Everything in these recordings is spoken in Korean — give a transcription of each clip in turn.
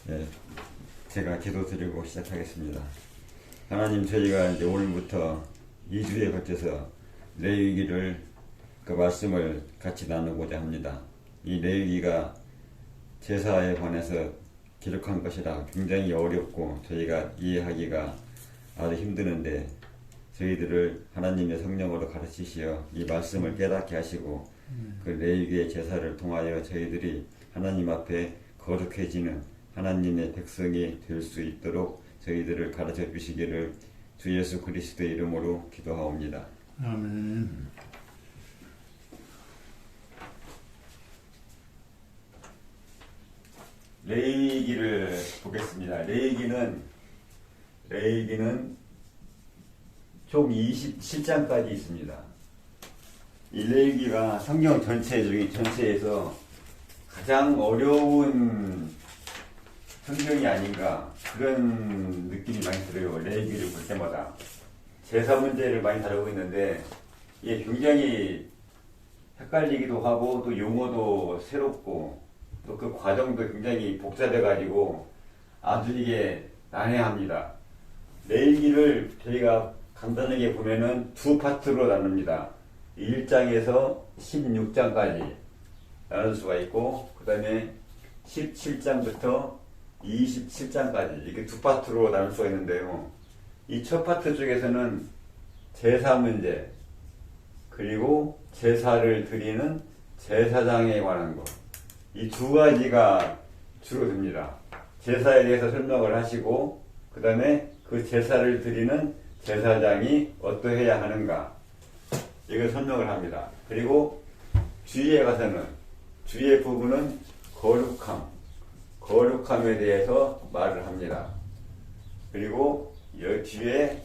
예, 제가 기도 드리고 시작하겠습니다. 하나님, 저희가 이제 오늘부터 2주에 걸쳐서 레위기를 그 말씀을 같이 나누고자 합니다. 이 레위기가 제사에 관해서 기록한 것이라 굉장히 어렵고 저희가 이해하기가 아주 힘드는데 저희들을 하나님의 성령으로 가르치시어 이 말씀을 깨닫게 하시고 그 레위기의 제사를 통하여 저희들이 하나님 앞에 거룩해지는 하나님의 백성이 될 수 있도록 저희들을 가르쳐 주시기를 주 예수 그리스도의 이름으로 기도하옵니다. 아멘. 레위기를 보겠습니다. 레위기는 총 27장까지 있습니다. 이 레위기가 성경 전체에서 가장 어려운 성경이 아닌가 그런 느낌이 많이 들어요. 레위기를 볼 때마다 제사 문제를 많이 다루고 있는데 이게 굉장히 헷갈리기도 하고 또 용어도 새롭고 또 그 과정도 굉장히 복잡해 가지고 아주 이게 난해합니다. 레위기를 저희가 간단하게 보면은 두 파트로 나눕니다. 1장에서 16장까지 나눌 수가 있고 그 다음에 17장부터 27장까지 이렇게 두 파트로 나눌 수가 있는데요. 이 첫 파트 쪽에서는 제사 문제 그리고 제사를 드리는 제사장에 관한 것 이 두 가지가 주로 됩니다. 제사에 대해서 설명을 하시고 그 다음에 그 제사를 드리는 제사장이 어떠해야 하는가 이걸 설명을 합니다. 그리고 주의에 가서는 주의 부분은 거룩함에 대해서 말을 합니다. 그리고 여 뒤에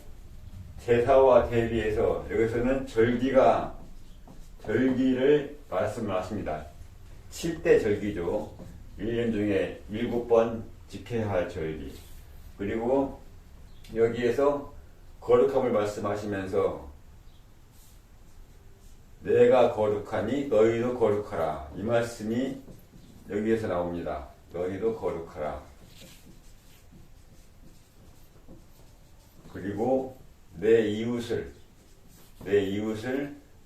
제사와 대비해서 여기서는 절기를 말씀하십니다. 7대 절기죠. 1년 중에 7번 지켜야 할 절기. 그리고 여기에서 거룩함을 말씀하시면서 내가 거룩하니 너희도 거룩하라. 이 말씀이 여기에서 나옵니다. 너희도 거룩하라. 그리고 내 이웃을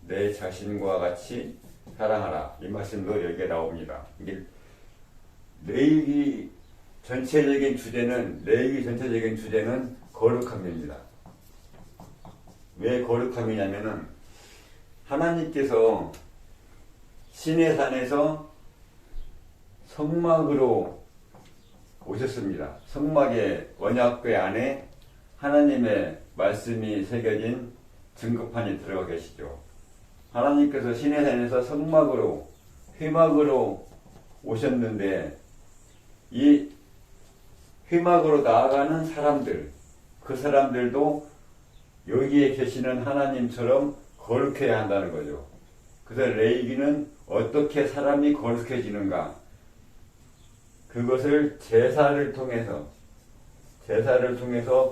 내 자신과 같이 사랑하라. 이 말씀도 여기에 나옵니다. 이게 레위기 전체적인 주제는 거룩함입니다. 왜 거룩함이냐면은 하나님께서 시내산에서 성막으로 오셨습니다. 성막의 언약궤 안에 하나님의 말씀이 새겨진 증거판이 들어가 계시죠. 하나님께서 시내산에서 성막으로 회막으로 오셨는데 이 회막으로 나아가는 사람들 그 사람들도 여기에 계시는 하나님처럼 거룩해야 한다는 거죠. 그래서 레위기는 어떻게 사람이 거룩해지는가 그것을 제사를 통해서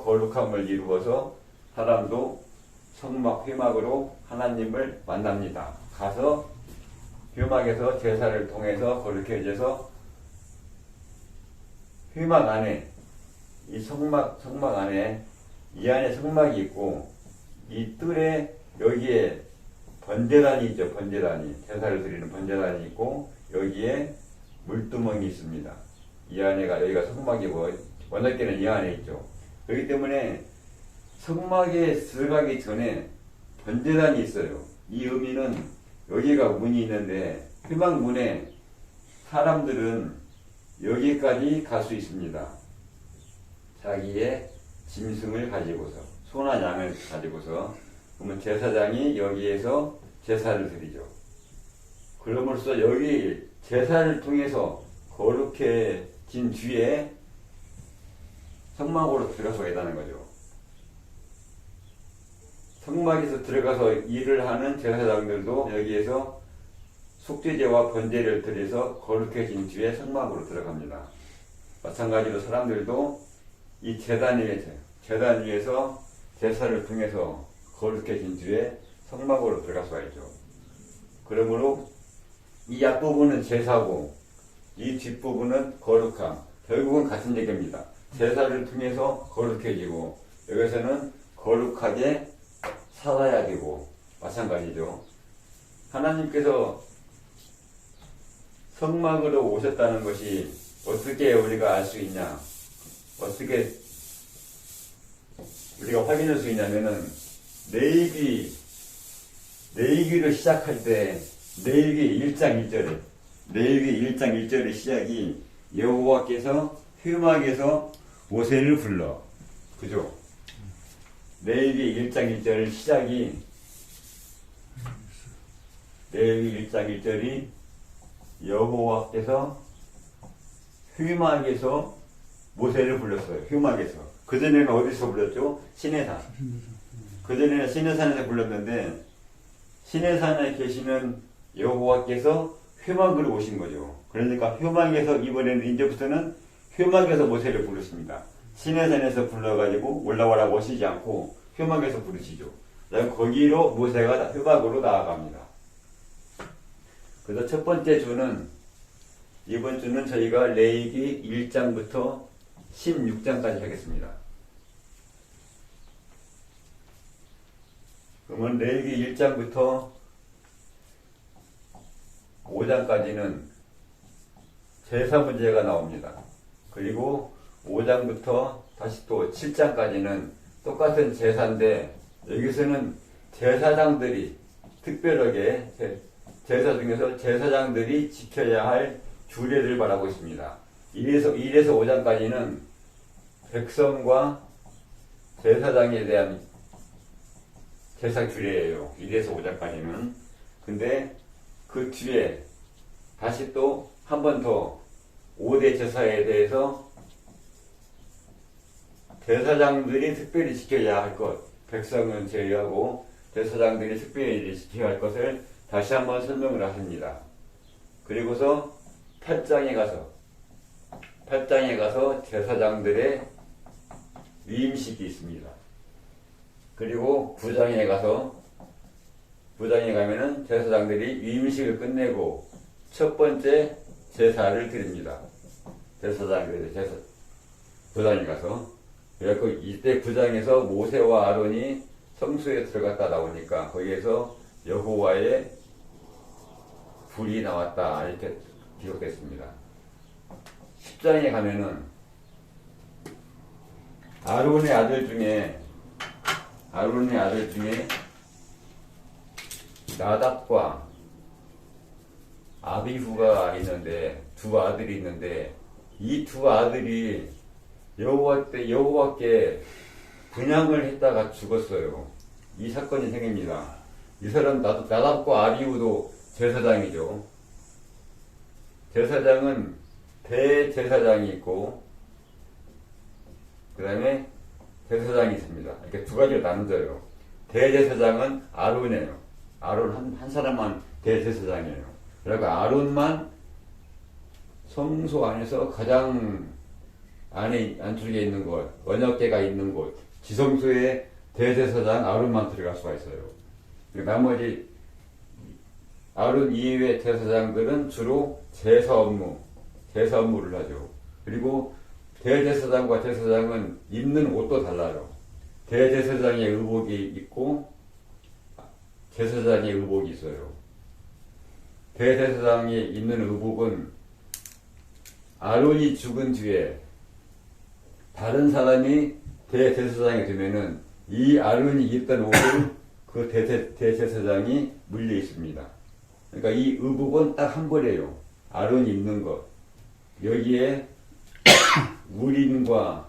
거룩함을 이루어서 사람도 성막 회막으로 하나님을 만납니다. 가서 회막에서 제사를 통해서 거룩해져서 회막 안에 이 성막 안에 이 안에 성막이 있고 이 뜰에 여기에 번제단이 있죠. 제사를 드리는 번제단이 있고 여기에 물두멍이 있습니다. 이 안에가 여기가 성막이고 언약궤는 이 안에 있죠. 그렇기 때문에 성막에 들어가기 전에 번제단이 있어요. 이 의미는 여기가 문이 있는데 회막 문에 사람들은 여기까지 갈 수 있습니다. 자기의 짐승을 가지고서 소나 양을 가지고서 그러면 제사장이 여기에서 제사를 드리죠. 그럼으로써 여기 제사를 통해서 거룩해진 뒤에 성막으로 들어가서 있다는 거죠. 성막에서 들어가서 일을 하는 제사장들도 여기에서 속죄제와 번제를 드려서 거룩해진 뒤에 성막으로 들어갑니다. 마찬가지로 사람들도 이 제단 위에서 제사를 통해서 거룩해진 뒤에 성막으로 들어갈 수가 있죠. 그러므로 이 앞부분은 제사고 이 뒷부분은 거룩함. 결국은 같은 얘기입니다. 제사를 통해서 거룩해지고 여기서는 거룩하게 살아야 되고 마찬가지죠. 하나님께서 성막으로 오셨다는 것이 어떻게 우리가 알 수 있냐? 어떻게 우리가 확인할 수 있냐면은 레위기를 시작할 때 레위기 1장 1절에 레위기 1장 1절의 시작이 여호와께서 회막에서 모세를 불러. 그죠? 레위기 1장 1절 시작이 레위기 1장 1절이 여호와께서 회막에서 모세를 불렀어요. 회막에서. 그전에는 어디서 불렀죠? 시내산. 그전에는 시내산에서 불렀는데 시내산에 계시는 여호와께서 회막으로 오신 거죠. 그러니까 회막에서 이번에는 이제부터는 회막에서 모세를 부르십니다. 시내산에서 불러가지고 올라와라고 하시지 않고 회막에서 부르시죠. 그다음 거기로 모세가 회막으로 나아갑니다. 그래서 첫 번째 주는 이번 주는 저희가 레위기 1장부터 16장까지 하겠습니다. 그러면 레위기 1장부터 5장까지는 제사 문제가 나옵니다. 그리고 5장부터 다시 또 7장까지는 똑같은 제사인데 여기서는 제사장들이 특별하게 제사 중에서 제사장들이 지켜야 할 규례를 말하고 있습니다. 1에서 5장까지는 백성과 제사장에 대한 제사 규례예요. 1에서 5장까지는. 근데 그 뒤에 다시 또 한 번 더 5대 제사에 대해서 제사장들이 특별히 지켜야 할 것, 백성은 제외하고 제사장들이 특별히 지켜야 할 것을 다시 한번 설명을 하십니다. 그리고서 8장에 가서 제사장들의 위임식이 있습니다. 그리고 9장에 가면은 제사장들이 위임식을 끝내고 첫 번째 제사를 드립니다. 제사장들이 9장에 가서. 그래서 이때 9장에서 모세와 아론이 성소에 들어갔다 나오니까 거기에서 여호와의 불이 나왔다 이렇게 기록됐습니다. 10장에 가면은 아론의 아들 중에 나답과 아비후가 있는데 두 아들이 있는데 이 두 아들이 여호와께 분향을 했다가 죽었어요. 이 사건이 생깁니다. 이 사람 나답과 아비후도 제사장이죠. 제사장은 대제사장이 있고 그 다음에 제사장이 있습니다. 이렇게 두 가지로 나눠져요. 대제사장은 아론이에요. 아론 한 사람만 대제사장이에요. 그러니까 아론만 성소 안에서 가장 안쪽에 있는 곳, 언약궤가 있는 곳, 지성소에 대제사장 아론만 들어갈 수가 있어요. 나머지 아론 이외의 제사장들은 주로 제사 업무를 하죠. 그리고 대제사장과 제사장은 입는 옷도 달라요. 대제사장의 의복이 있고 제사장의 의복이 있어요. 대제사장이 입는 의복은 아론이 죽은 뒤에 다른 사람이 대제사장이 되면은 이 아론이 입던 옷을 그 대제사장이 물려 있습니다. 그러니까 이 의복은 딱 한 벌이에요. 아론이 입는 것. 여기에 우림과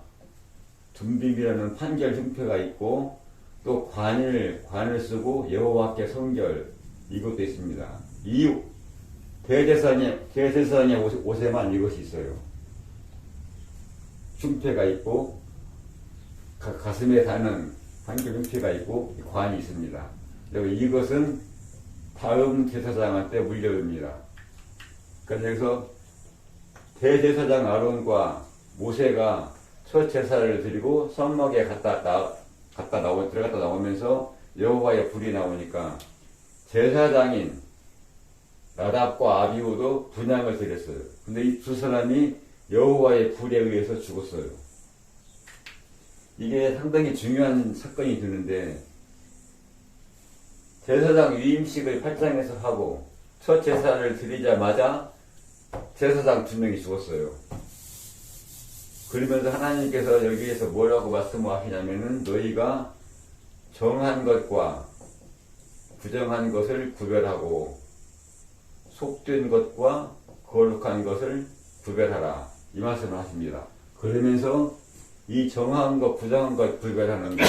둠빔이라는 판결 흉표가 있고 또 관을 쓰고 여호와께 성결 이것도 있습니다. 이 대제사장의 옷에만 이것이 있어요. 흉패가 있고 가슴에 닿는 판결 흉패가 있고 관이 있습니다. 그리고 이것은 다음 제사장한테 물려줍니다. 그래서 대제사장 아론과 모세가 첫 제사를 드리고 성막에 들어갔다 나오면서 여호와의 불이 나오니까 제사장인 나답과 아비후도 분향을 드렸어요. 근데 이 두 사람이 여호와의 불에 의해서 죽었어요. 이게 상당히 중요한 사건이 되는데, 제사장 위임식을 8장에서 하고 첫 제사를 드리자마자 제사장 2명이 죽었어요. 그러면서 하나님께서 여기에서 뭐라고 말씀하시냐면은, 너희가 정한 것과 부정한 것을 구별하고 속된 것과 거룩한 것을 구별하라, 이 말씀을 하십니다. 그러면서 이 정한 것, 부정한 것 구별하는 것,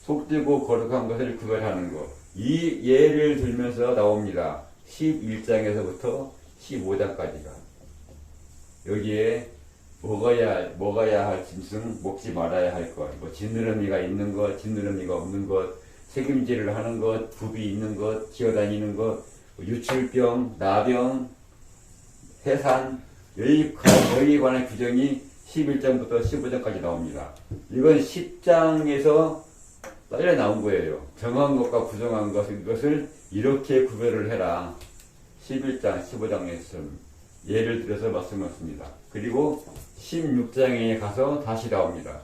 속되고 거룩한 것을 구별하는 것, 이 예를 들면서 나옵니다. 11장에서부터 15장까지가. 여기에 먹어야 할 짐승, 먹지 말아야 할 것, 뭐 지느러미가 있는 것, 지느러미가 없는 것, 책임질을 하는 것, 굽이 있는 것, 기어다니는 것, 유출병, 나병, 해산, 여기에 관한 규정이 11장부터 15장까지 나옵니다. 이건 10장에서 딸려 나온 거예요. 정한 것과 부정한 것, 이것을 이렇게 구별을 해라. 11장, 15장에서 예를 들어서 말씀했습니다. 그리고 16장에 가서 다시 나옵니다.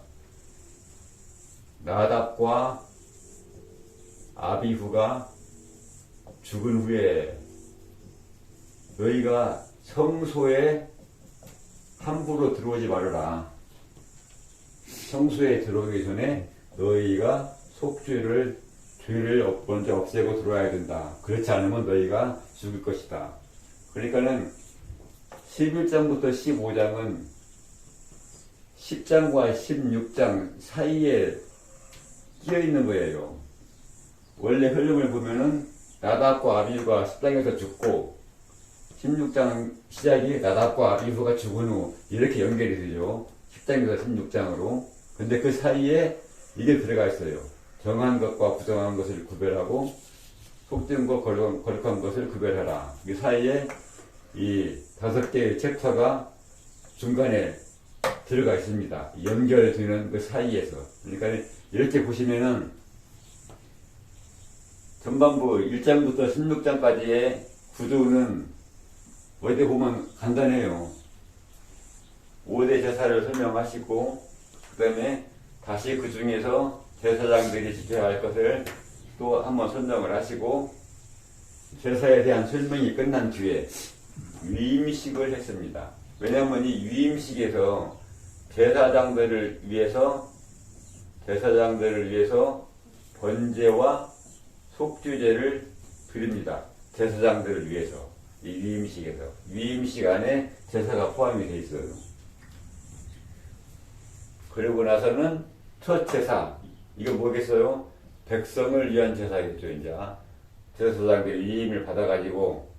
나답과 아비후가 죽은 후에 너희가 성소에 함부로 들어오지 말아라. 성소에 들어오기 전에 너희가 속죄를, 죄를 먼저 없애고 들어와야 된다. 그렇지 않으면 너희가 죽을 것이다. 그러니까는 11장부터 15장은 10장과 16장 사이에 끼어 있는 거예요. 원래 흐름을 보면은 나답과 아비후가 10장에서 죽고 16장 시작이 나답과 아비후가 죽은 후 이렇게 연결이 되죠. 10장에서 16장으로. 근데 그 사이에 이게 들어가 있어요. 정한 것과 부정한 것을 구별하고 속된 것, 거룩한 것을 구별하라. 그 사이에 이 5개의 챕터가 중간에 들어가 있습니다. 연결되는 그 사이에서. 그러니까 이렇게 보시면은 전반부 1장부터 16장까지의 구조는 어디 보면 간단해요. 5대 제사를 설명하시고, 그 다음에 다시 그 중에서 제사장들이 지켜야 할 것을 또 한번 설명을 하시고, 제사에 대한 설명이 끝난 뒤에 위임식을 했습니다. 왜냐하면 이 위임식에서 제사장들을 위해서 번제와 속죄제를 드립니다. 제사장들을 위해서. 이 위임식에서. 위임식 안에 제사가 포함이 되어 있어요. 그러고 나서는 첫 제사. 이거 뭐겠어요? 백성을 위한 제사겠죠, 이제. 제사장들이 위임을 받아가지고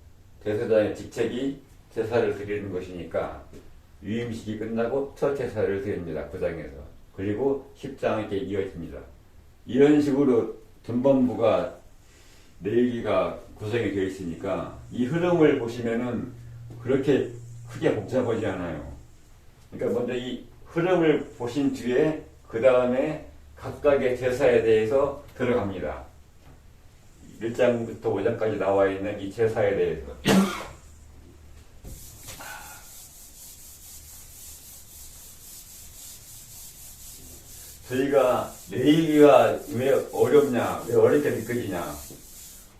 제사장의 직책이 제사를 드리는 것이니까 위임식이 끝나고 첫 제사를 드립니다. 9장에서. 그리고 10장 이렇게 이어집니다. 이런 식으로 전반부가 레위기가 구성이 되어 있으니까 이 흐름을 보시면은 그렇게 크게 복잡하지 않아요. 그러니까 먼저 이 흐름을 보신 뒤에 그 다음에 각각의 제사에 대해서 들어갑니다. 1장부터 5장까지 나와 있는 이 제사에 대해서. 저희가 레위기가 왜 어렵냐, 왜 어렵게 느껴지냐.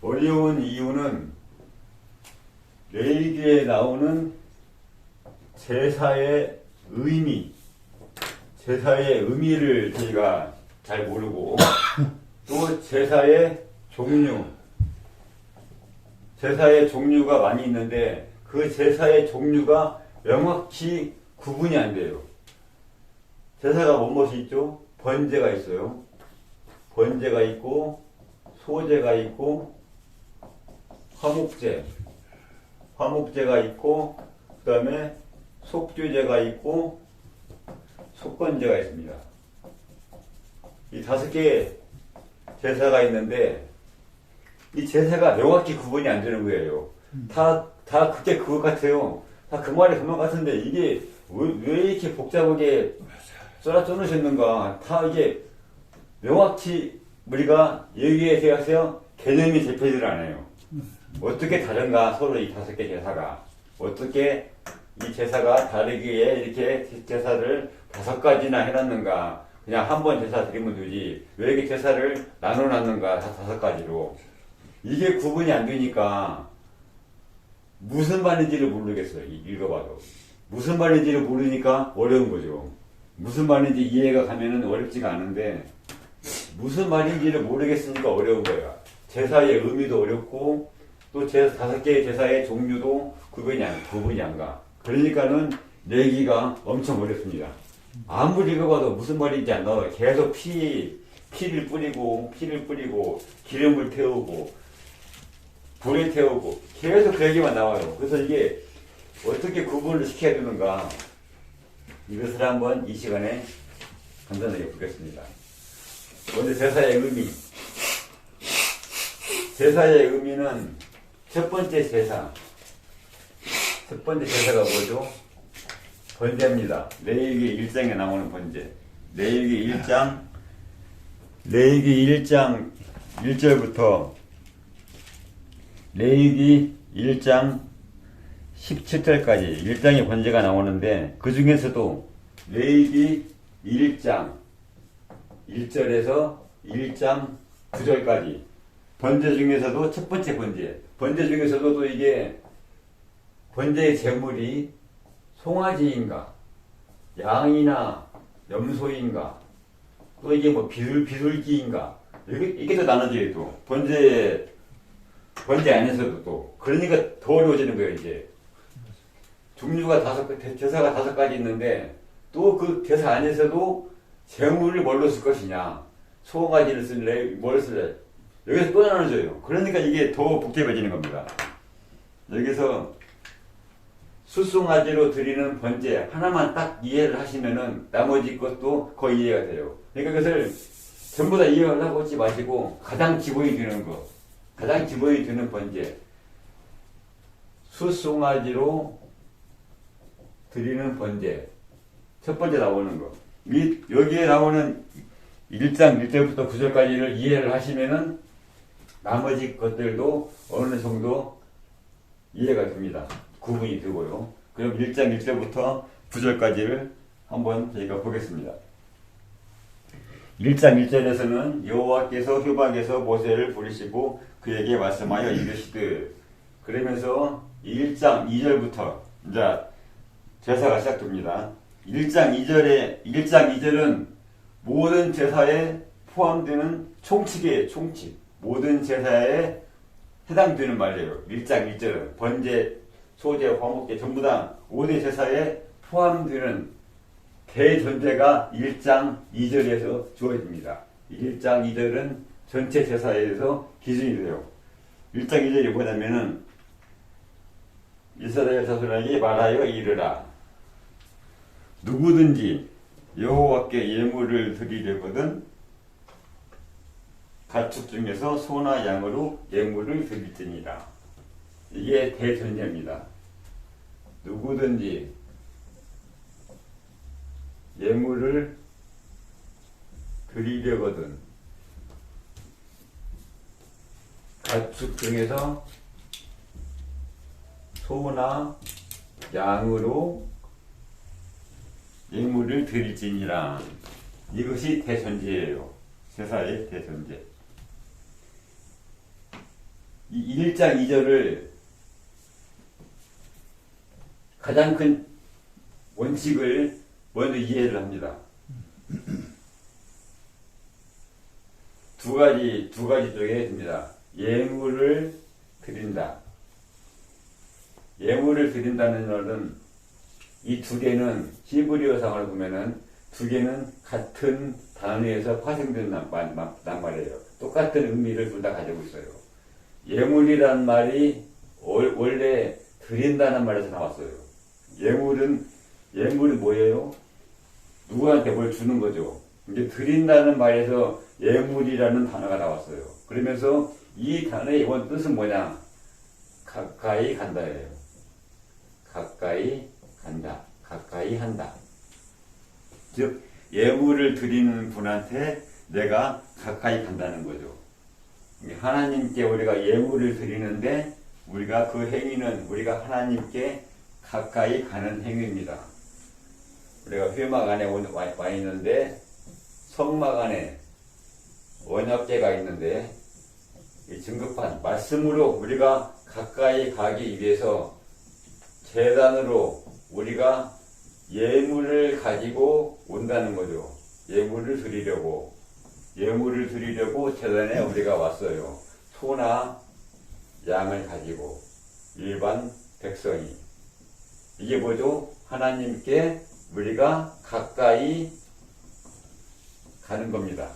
어려운 이유는 레위기에 나오는 제사의 의미를 저희가 잘 모르고, 또 제사의 종류가 많이 있는데 그 제사의 종류가 명확히 구분이 안 돼요. 제사가 무엇이 있죠? 번제가 있어요. 번제가 있고, 소제가 있고, 화목제가 있고, 그 다음에 속죄제가 있고, 속건제가 있습니다. 이 5개의 제사가 있는데 이 제사가 명확히 구분이 안 되는 거예요. 다 그게 그것 같아요. 다 그 말이 그만 같은데 이게 왜 이렇게 복잡하게 써놓으셨는가. 다 이게 명확히 우리가 여기에 대해서 개념이 잡히질 않아요. 어떻게 다른가, 서로 이 5개 제사가. 어떻게 이 제사가 다르기에 이렇게 제사를 5가지나 해놨는가? 그냥 한 번 제사 드리면 되지. 왜 이렇게 제사를 나눠놨는가? 5가지로. 이게 구분이 안 되니까 무슨 말인지를 모르겠어요. 읽어봐도. 무슨 말인지를 모르니까 어려운 거죠. 무슨 말인지 이해가 가면은 어렵지가 않은데 무슨 말인지를 모르겠으니까 어려운 거야. 제사의 의미도 어렵고 또 5개의 제사의 종류도 구분이 안 가. 그러니까는 내기가 엄청 어렵습니다. 아무리 읽어봐도 무슨 말인지 안 나와요. 계속 피를 뿌리고 기름을 태우고 불에 태우고 계속 그 얘기만 나와요. 그래서 이게 어떻게 구분을 시켜야 되는가 이것을 한번 이 시간에 간단하게 보겠습니다. 먼저 제사의 의미. 제사의 의미는 첫 번째 제사가 뭐죠? 번제입니다. 레위기 1장에 나오는 번제. 레위기 1장 1절부터 레위기 1장 17절까지 1장의 번제가 나오는데 그 중에서도 레위기 1장 1절에서 1장 9절까지 번제 중에서도 첫 번째 번제 중에서도 또 이게 번제의 제물이 송아지인가 양이나 염소인가 또 이게 뭐 비둘기인가 이게 또 나눠져요. 또 번제 안에서도 또 그러니까 더 어려워지는 거예요. 이제 종류가 제사가 5가지 있는데 또 그 제사 안에서도 제물을 뭘로 쓸 것이냐 송아지를 쓸래 뭘 쓸래 여기서 또 나눠져요. 그러니까 이게 더 복잡해지는 겁니다. 여기서 숫송아지로 드리는 번제 하나만 딱 이해를 하시면은 나머지 것도 거의 이해가 돼요. 그러니까 그것을 전부 다 이해하려고 하지 마시고 가장 기본이 되는 번제 숫송아지로 드리는 번제 첫 번째 나오는 거 및 여기에 나오는 1장 1절부터 9절까지를 이해를 하시면은 나머지 것들도 어느 정도 이해가 됩니다. 구분이 되고요. 그럼 1장 1절부터 9절까지를 한번 저희가 보겠습니다. 1장 1절에서는 여호와께서 휴박에서 모세를 부르시고 그에게 말씀하여 이르시되 그러면서 1장 2절부터 이제 제사가 시작됩니다. 1장 2절은 모든 제사에 포함되는 총칙이에요. 총칙. 모든 제사에 해당되는 말이에요. 1장 1절은 번제, 소제, 화목제 전부 다 5대 제사에 포함되는 대전제가 1장 2절에서 주어집니다. 1장 2절은 전체 제사에 대해서 기준이 돼요. 1장 2절이 뭐냐면은 이스라엘 자손에게 말하여 이르라. 누구든지 여호와께 예물을 드리려거든 가축 중에서 소나 양으로 예물을 드릴지니라. 이게 대전제입니다. 누구든지 예물을 드리려거든 가축 중에서 소나 양으로 예물을 드릴지니라. 이것이 대전제예요. 제사의 대전제. 이 1장 2절을 가장 큰 원칙을 먼저 이해를 합니다. 두 가지 쪽에 있습니다. 예물을 드린다. 예물을 드린다는 말은 이 두 개는 히브리어상으로 보면은 두 개는 같은 단어에서 파생된 낱말이에요. 똑같은 의미를 둘 다 가지고 있어요. 예물이란 말이 원래 드린다는 말에서 나왔어요. 예물은 뭐예요? 누구한테 뭘 주는 거죠. 이제 드린다는 말에서 예물이라는 단어가 나왔어요. 그러면서 이 단어의 원 뜻은 뭐냐? 가까이 간다예요. 가까이 간다. 가까이 한다. 즉 예물을 드리는 분한테 내가 가까이 간다는 거죠. 하나님께 우리가 예물을 드리는데 우리가 그 행위는 우리가 하나님께 가까이 가는 행위입니다. 우리가 회막 안에 와 있는데 성막 안에 언약궤가 있는데 이 증거판 말씀으로 우리가 가까이 가기 위해서 제단으로 우리가 예물을 가지고 온다는 거죠. 예물을 드리려고 제단에 우리가 왔어요. 소나 양을 가지고 일반 백성이. 이게 뭐죠? 하나님께 우리가 가까이 가는 겁니다.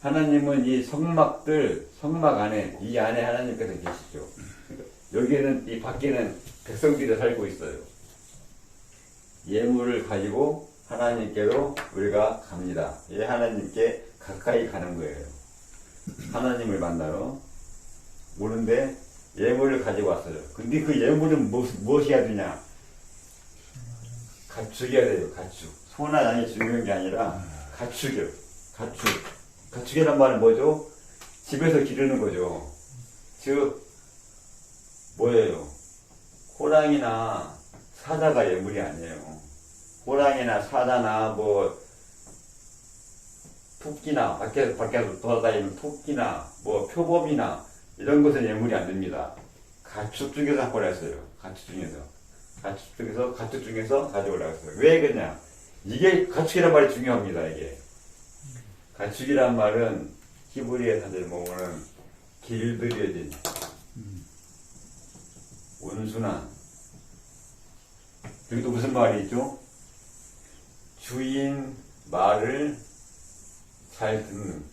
하나님은 이 성막 안에, 이 안에 하나님께서 계시죠. 여기는, 이 밖에는 백성들이 살고 있어요. 예물을 가지고 하나님께로 우리가 갑니다. 예, 하나님께 가까이 가는 거예요. 하나님을 만나러 오는데 예물을 가지고 왔어요. 근데 그 예물은 무엇이어야 되냐? 가축이어야 돼요, 가축. 소나 양이 중요한 게 아니라 가축이요, 가축. 가축이란 말은 뭐죠? 집에서 기르는 거죠. 즉, 뭐예요? 호랑이나 사자가 예물이 아니에요. 호랑이나 사자나 토끼나 밖에서 돌아다니는 토끼나 표범이나 이런 것은 예물이 안 됩니다. 가축 중에서 갖고 오라했어요. 가축 중에서 가져오라고 했어요. 왜 그러냐? 이게 가축이란 말이 중요합니다. 이게 가축이란 말은 히브리에 다들 보면은 길들여진 온순한, 여기도 무슨 말이 있죠? 주인 말을 잘 듣는.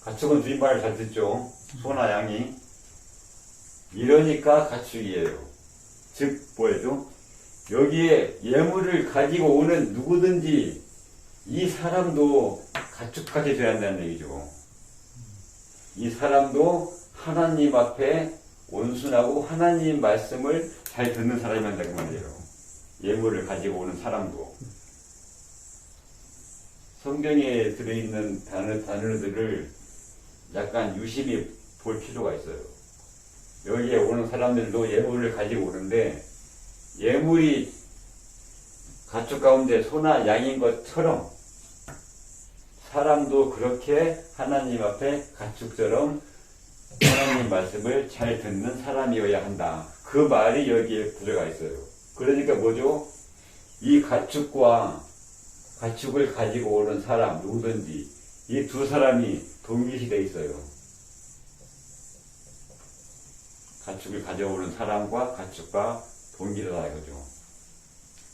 가축은 주인 말을 잘 듣죠. 소나 양이. 이러니까 가축이에요. 즉 뭐예요? 여기에 예물을 가지고 오는 누구든지 이 사람도 가축같이 돼야 한다는 얘기죠. 이 사람도 하나님 앞에 온순하고 하나님 말씀을 잘 듣는 사람이 한다는 말이에요. 예물을 가지고 오는 사람도. 성경에 들어있는 단어들을 약간 유심히 볼 필요가 있어요. 여기에 오는 사람들도 예물을 가지고 오는데 예물이 가축 가운데 소나 양인 것처럼 사람도 그렇게 하나님 앞에 가축처럼 하나님 말씀을 잘 듣는 사람이어야 한다. 그 말이 여기에 들어가 있어요. 그러니까 뭐죠? 이 가축을 가지고 오는 사람 누구든지 이 두 사람이 동일시되어 있어요. 가축을 가져오는 사람과 가축과 동일하다 이거죠.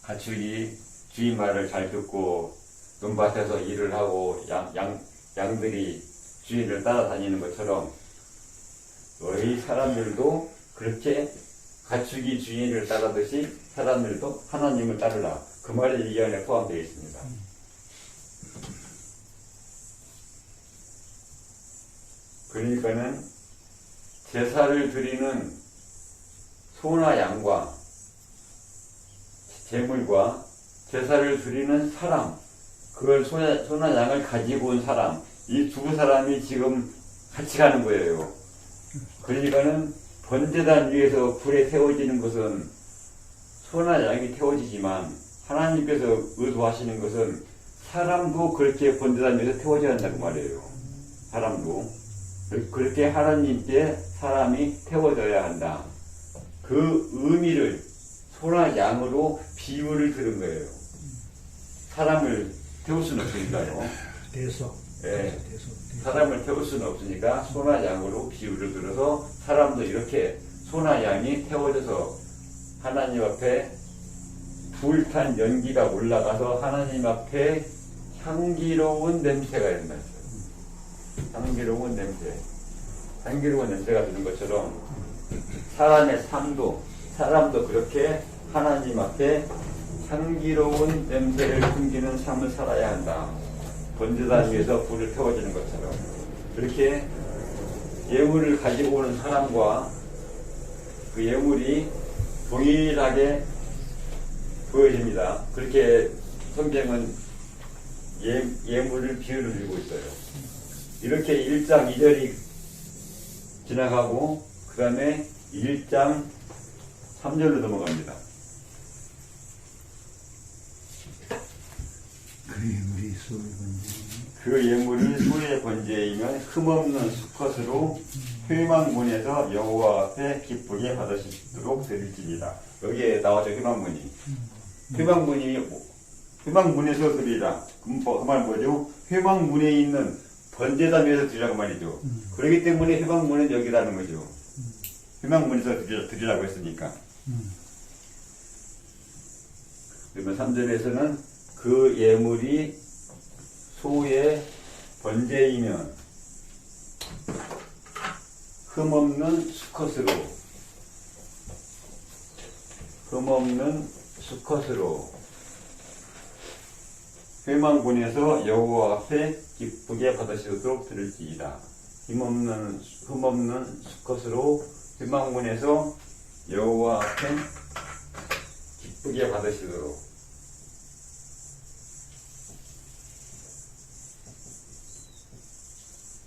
가축이 주인 말을 잘 듣고 논밭에서 일을 하고 양들이 주인을 따라다니는 것처럼 너희 사람들도 그렇게 가축이 주인을 따르듯이 사람들도 하나님을 따르라. 그 말이 이 안에 포함되어 있습니다. 그러니까는 제사를 드리는 소나 양과 제물과 제사를 드리는 사람, 그걸 소나 양을 가지고 온 사람, 이 두 사람이 지금 같이 가는 거예요. 그러니까는 번제단 위에서 불에 태워지는 것은 소나 양이 태워지지만 하나님께서 의도하시는 것은 사람도 그렇게 번제단 위에서 태워져야 한다고 말이에요. 사람도 그렇게 하나님께 사람이 태워져야 한다. 그 의미를 소나 양으로 비유를 들은 거예요. 사람을 태울 수는 없으니까요. 네. 사람을 태울 수는 없으니까 소나 양으로 비유를 들어서 사람도 이렇게 소나 양이 태워져서 하나님 앞에 불탄 연기가 올라가서 하나님 앞에 향기로운 냄새가 된다 했어요. 향기로운 냄새가 드는 것처럼 사람의 삶도, 사람도 그렇게 하나님 앞에 향기로운 냄새를 풍기는 삶을 살아야 한다. 번제단 위에서 불을 태워지는 것처럼 그렇게 예물을 가지고 오는 사람과 그 예물이 동일하게 보여집니다. 그렇게 성경은 예물을 비유를 들고 있어요. 이렇게 1장 2절이 지나가고 그 다음에 1장 3절로 넘어갑니다. 그 예물이 소의 번제이면 흠없는 수컷으로 회막문에서 여호와 앞에 기쁘게 받으시도록 드릴지니라. 여기에 나와서 회막문이. 회막문에서 드리라. 그 말 뭐죠? 회막문에 있는 번제단 위에서 드리라고 말이죠. 그렇기 때문에 회막문은 여기라는 거죠. 회막문에서 드리라고 했으니까. 그러면 3절에서는 그 예물이 소의 번제이면 흠없는 수컷으로 회막문에서 여호와 앞에 기쁘게 받으시도록 드릴지이다. 흠없는 수컷으로 회막문에서 여호와 앞에 기쁘게 받으시도록.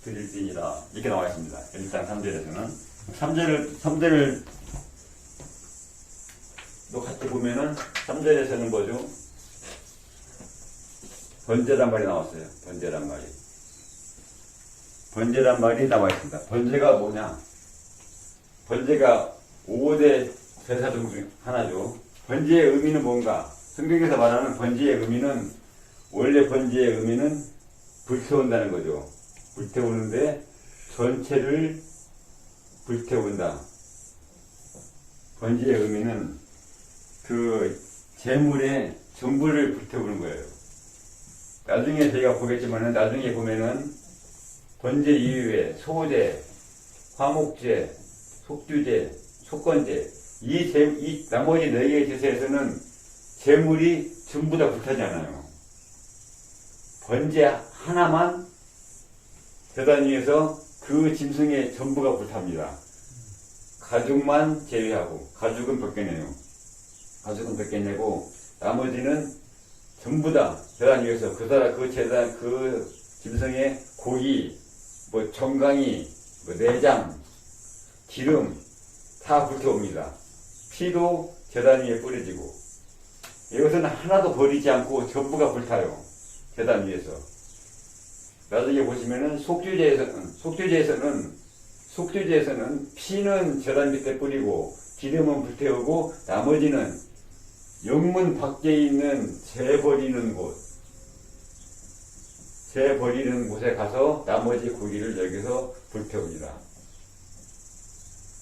드릴지니라. 이렇게 나와 있습니다. 일단 3절에서는. 3절을 또 같이 보면은 3절에서는 뭐죠? 번제란 말이 나왔어요. 번제란 말이 나와 있습니다. 번제가 뭐냐? 번제가 5대 제사 중 하나죠. 번제의 의미는 뭔가? 성경에서 말하는 번제의 의미는, 원래 번제의 의미는 불태운다는 거죠. 불태우는데 전체를 불태운다. 번제의 의미는 그 제물의 전부를 불태우는 거예요. 나중에 저희가 보겠지만은, 나중에 보면은 번제 이후에 소제, 화목제, 속주제, 속건제, 이 나머지 4개의 제사에서는 제물이 전부 다 불타지 않아요. 번제 하나만 제단 위에서 그 짐승의 전부가 불탑니다. 가죽만 제외하고, 가죽은 벗겨내고, 나머지는 전부 다 제단 위에서 그 짐승의 고기, 정강이, 내장, 기름 다 불태웁니다. 피도 제단 위에 뿌려지고, 이것은 하나도 버리지 않고 전부가 불타요. 제단 위에서. 나중에 보시면은 속죄제에서는 피는 제단 밑에 뿌리고 기름은 불태우고, 나머지는 영문 밖에 있는 재 버리는 곳에 가서 나머지 고기를 여기서 불태웁니다.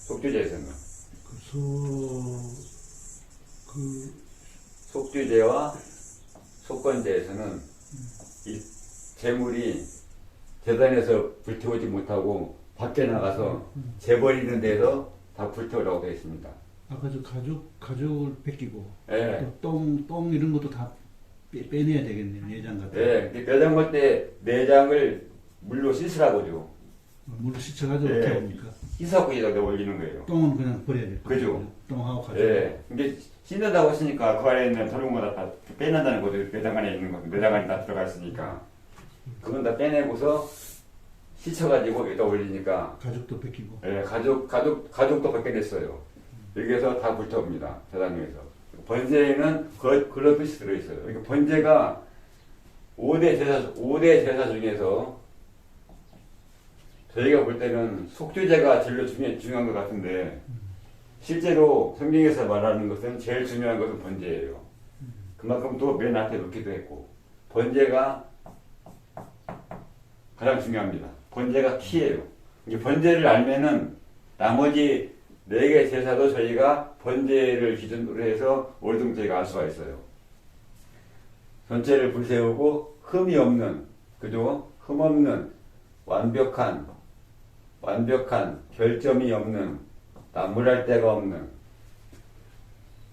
속죄제에서는. 속죄제와 속건제에서는 이 제물이 제단에서 불태우지 못하고 밖에 나가서 재버리는 데서 다 불태우라고 되어 있습니다. 아까 저 가죽을 벗기고, 예. 똥 이런 것도 다 빼내야 되겠네요. 내장 같은 거. 예. 내장 볼 때 내장을 물로 씻으라고죠. 물로 씻어가지고 예. 어떻게 합니까? 씻어갖고 여기다 올리는 거예요. 똥은 그냥 버려야 될 거예요. 그죠. 똥하고 가죽. 예. 근데 씻는다고 했으니까 그 안에 있는 더러운 거 다 빼낸다는 거죠. 내장 안에 있는 거. 내장 안에 다 들어가 있으니까. 그건 다 빼내고서 씻어가지고 여기다 올리니까. 가죽도 벗기고. 예. 가죽도 벗겨냈어요. 여기에서 다 불태웁니다. 제단 위에서. 번제에는 그런 뜻이 들어있어요. 그러니까 번제가 5대 제사 중에서 저희가 볼 때는 속죄제가 제일 중요한 것 같은데, 실제로 성경에서 말하는 것은 제일 중요한 것은 번제예요. 그만큼 또 맨 앞에 놓기도 했고, 번제가 가장 중요합니다. 번제가 키예요. 번제를 알면은 나머지 4개 제사도 저희가 번제를 기준으로 해서 월등 저희가 알 수가 있어요. 전체를 불태우고 흠이 없는, 그죠? 흠 없는, 완벽한, 결점이 없는, 나무랄 데가 없는.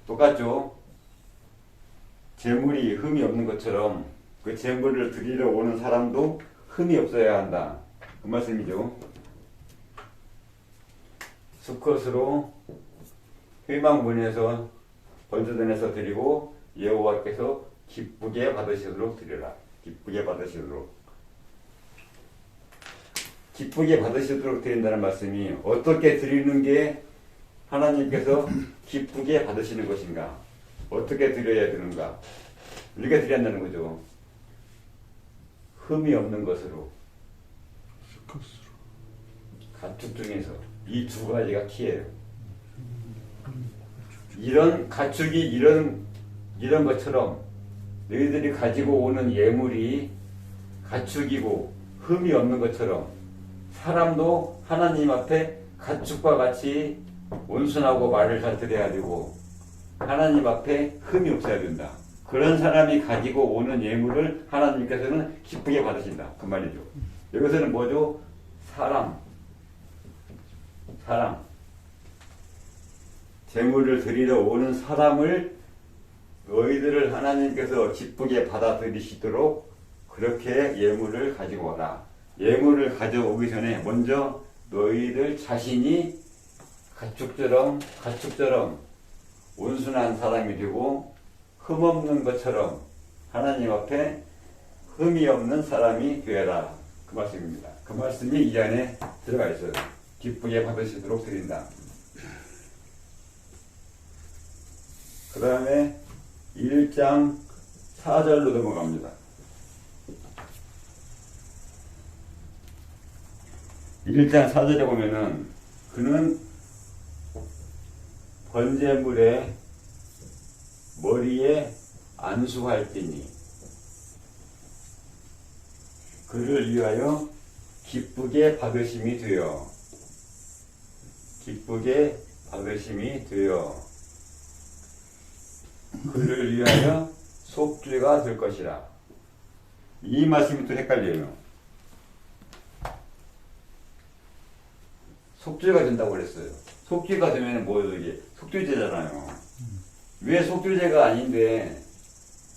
똑같죠? 제물이 흠이 없는 것처럼 그 제물을 드리러 오는 사람도 흠이 없어야 한다. 그 말씀이죠. 수컷으로 회막문에서 번제단에서 드리고 여호와께서 기쁘게 받으시도록 드려라. 기쁘게 받으시도록 드린다는 말씀이, 어떻게 드리는 게 하나님께서 기쁘게 받으시는 것인가? 어떻게 드려야 되는가? 이렇게 드려야 한다는 거죠. 흠이 없는 것으로. 가축 중에서 이 두 가지가 키예요. 이런 가축이 이런 것처럼 너희들이 가지고 오는 예물이 가축이고 흠이 없는 것처럼 사람도 하나님 앞에 가축과 같이 온순하고 말을 잘 들어야 되고 하나님 앞에 흠이 없어야 된다. 그런 사람이 가지고 오는 예물을 하나님께서는 기쁘게 받으신다. 그 말이죠. 여기서는 뭐죠? 사람. 제물을 드리러 오는 사람을 너희들을 하나님께서 기쁘게 받아들이시도록 그렇게 예물을 가지고 와라. 예물을 가져오기 전에 먼저 너희들 자신이 가축처럼 온순한 사람이 되고 흠없는 것처럼 하나님 앞에 흠이 없는 사람이 되어라. 그 말씀입니다. 그 말씀이 이 안에 들어가 있어요. 기쁘게 받으시도록 드린다. 그 다음에 1장 4절로 넘어갑니다. 1장 4절에 보면은 그는 번제물의 머리에 안수할지니 그를 위하여 기쁘게 받으심이 되어 그를 위하여 속죄가 될 것이라. 이 말씀이 또 헷갈려요. 속죄가 된다고 그랬어요. 속죄가 되면 뭐예요? 이게 속죄제잖아요. 왜 속죄제가 아닌데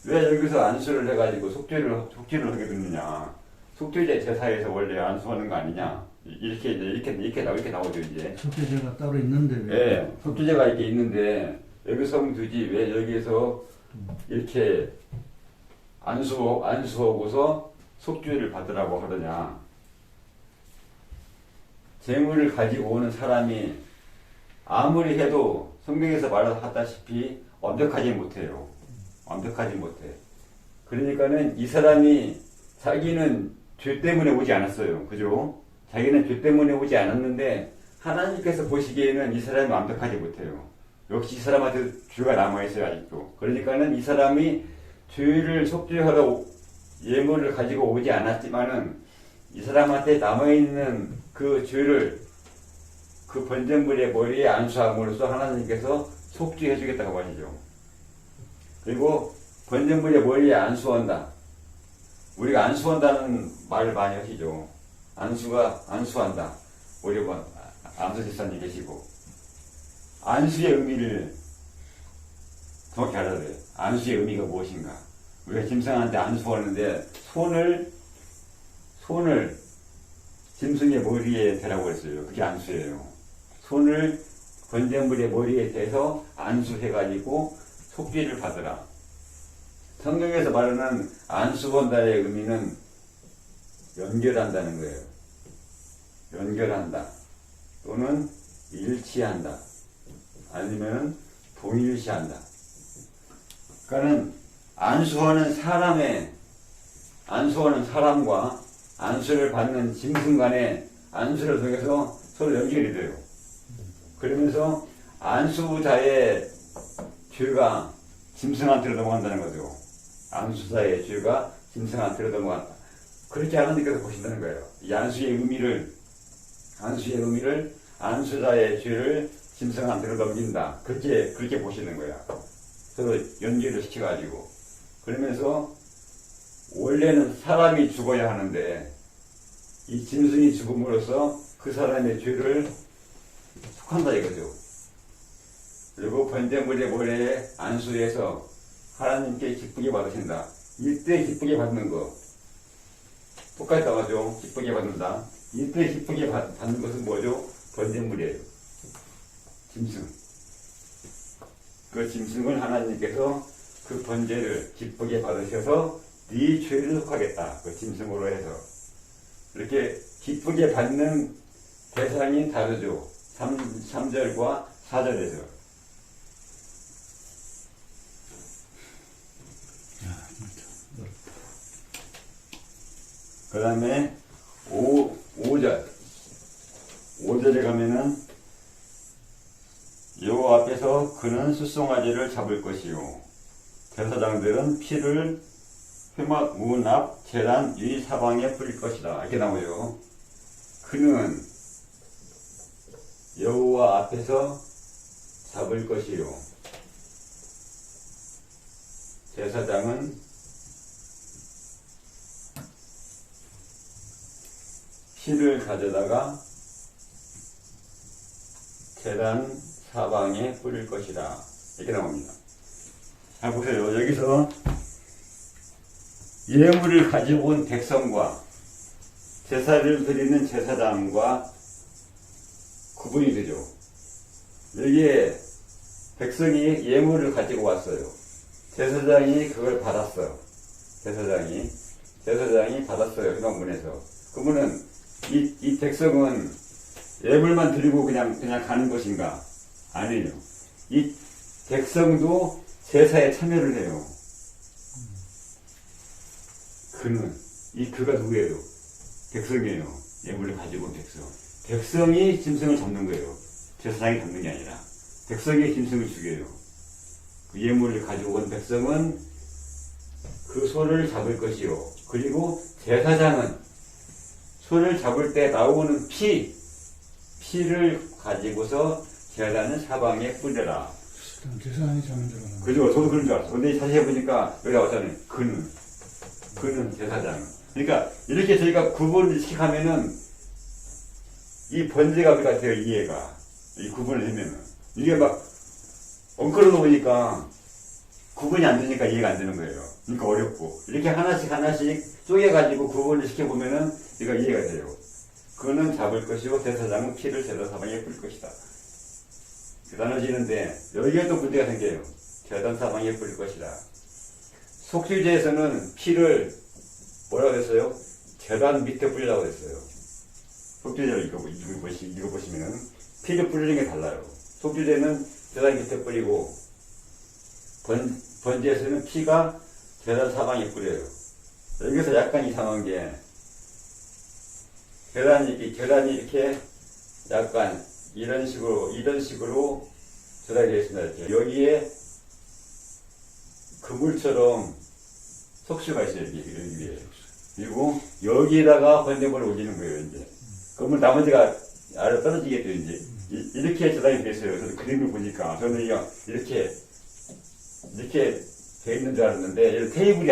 왜 여기서 안수를 해가지고 속죄를 하게 됐느냐? 속죄제 제사에서 원래 안수하는 거 아니냐? 이렇게 나오죠 이제. 속죄제가 따로 있는데 왜? 네, 속죄제가 이렇게 있는데 여기서 두지 왜 여기서 이렇게 안수하고서 속죄를 받으라고 하느냐? 재물을 가지고 오는 사람이 아무리 해도 성경에서 말하다시피 완벽하지 못해요. 그러니까는 이 사람이 자기는 죄 때문에 오지 않았어요. 그죠? 자기는 죄 때문에 오지 않았는데 하나님께서 보시기에는 이 사람이 완벽하지 못해요. 역시 이 사람한테 죄가 남아있어요. 아직도. 그러니까는 이 사람이 죄를 속죄하러 예물을 가지고 오지 않았지만은 이 사람한테 남아있는 그 죄를 그 번제물의 머리에 안수함으로써 하나님께서 속죄해 주겠다고 하시죠. 그리고 번제물의 머리에 안수한다. 우리가 안수한다는 말을 많이 하시죠. 안수한다. 우리 안수 집사님 계시고 안수의 의미를 정확히 알아야 돼요. 안수의 의미가 무엇인가? 우리가 짐승한테 안수하는데 손을 짐승의 머리에 대라고 했어요. 그게 안수예요. 손을 번제물의 머리에 대서 안수해가지고 속죄를 받으라. 성경에서 말하는 안수한다의 의미는 연결한다는 거예요. 연결한다. 또는 일치한다. 아니면 동일시한다. 그러니까는 안수하는 사람과 안수를 받는 짐승 간의 안수를 통해서 서로 연결이 돼요. 그러면서 안수자의 죄가 짐승한테로 넘어간다는 거죠. 안수자의 죄가 짐승한테로 넘어간다. 그렇게 하나님께서 보신다는 거예요. 이 안수의 의미를 안수자의 죄를 짐승한테로 넘긴다. 그렇게 보시는 거야. 서로 연결을 시켜가지고. 그러면서 원래는 사람이 죽어야 하는데 이 짐승이 죽음으로써 그 사람의 죄를 속한다 이거죠. 그리고 번제물의 머리에 안수해서 하나님께 기쁘게 받으신다. 이때 기쁘게 받는 거 똑같이 나가죠. 기쁘게 받는다. 이때 기쁘게 받는 것은 뭐죠? 번제물이에요. 짐승. 그 짐승을 하나님께서 그 번제를 기쁘게 받으셔서 네 죄를 속하겠다. 그 짐승으로 해서. 이렇게 기쁘게 받는 대상이 다르죠. 3절과 4절에서. 야, 진짜 어렵다. 그 다음에 5절. 5절에 가면은 여호와 앞에서 그는 숫송아지를 잡을 것이요 제사장들은 피를 회막 문 앞 제단 위 사방에 뿌릴 것이다. 이렇게 나오죠. 그는 여호와 앞에서 잡을 것이요 제사장은 피를 가져다가 제단 사방에 뿌릴 것이다. 이렇게 나옵니다. 자, 보세요. 여기서 예물을 가지고 온 백성과 제사를 드리는 제사장과 구분이 되죠. 여기에 백성이 예물을 가지고 왔어요. 제사장이 그걸 받았어요. 제사장이 받았어요. 회막문에서. 그러면은 이 백성은 예물만 드리고 그냥 가는 것인가? 아니에요. 이 백성도 제사에 참여를 해요. 그가 누구예요? 백성이에요. 예물을 가지고 온 백성. 백성이 짐승을 잡는 거예요. 제사장이 잡는 게 아니라. 백성이 짐승을 죽여요. 그 예물을 가지고 온 백성은 그 소를 잡을 것이요. 그리고 제사장은 소를 잡을 때 나오는 피를 가지고서 제사는 사방에 뿌려라. 제사장이 잡는 줄 알았는데. 그죠? 저도 그런 줄 알았어. 근데 다시 해보니까 여기 나왔잖아요. 그는 제사장. 그러니까 이렇게 저희가 구분을 시작하면은 이 번제가 우리가 같아요. 이해가. 이 구분을 하면은. 이게 막 엉클어 놓으니까 구분이 안 되니까 이해가 안 되는 거예요. 그러니까 어렵고. 이렇게 하나씩 쪼개가지고 구분을 시켜보면은 이거 이해가 돼요. 그는 잡을 것이고 제사장은 피를 제단 사방에 뿌릴 것이다. 나눠지는데 여기에 또 문제가 생겨요. 제단 사방에 뿌릴 것이다. 속죄제에서는 피를 뭐라고 했어요? 제단 밑에 뿌리라고 했어요. 속죄제를 이거 보시면은 피를 뿌리는 게 달라요. 속죄제는 제단 밑에 뿌리고 번제에서는 피가 제단 사방에 뿌려요. 여기서 약간 이상한 게 계단이 이렇게 약간 이런 식으로 조작이 되어 있습니다. 이렇게. 여기에 그물처럼 석쇠가 있어요. 여기 위에. 그리고 여기에다가 번제물을 올리는 거예요. 이제. 그러면 나머지가 아래로 떨어지겠죠. 이제. 이렇게 조작이 되어 있어요. 저도 그림을 보니까 저는 이렇게 돼 있는 줄 알았는데 이런 테이블이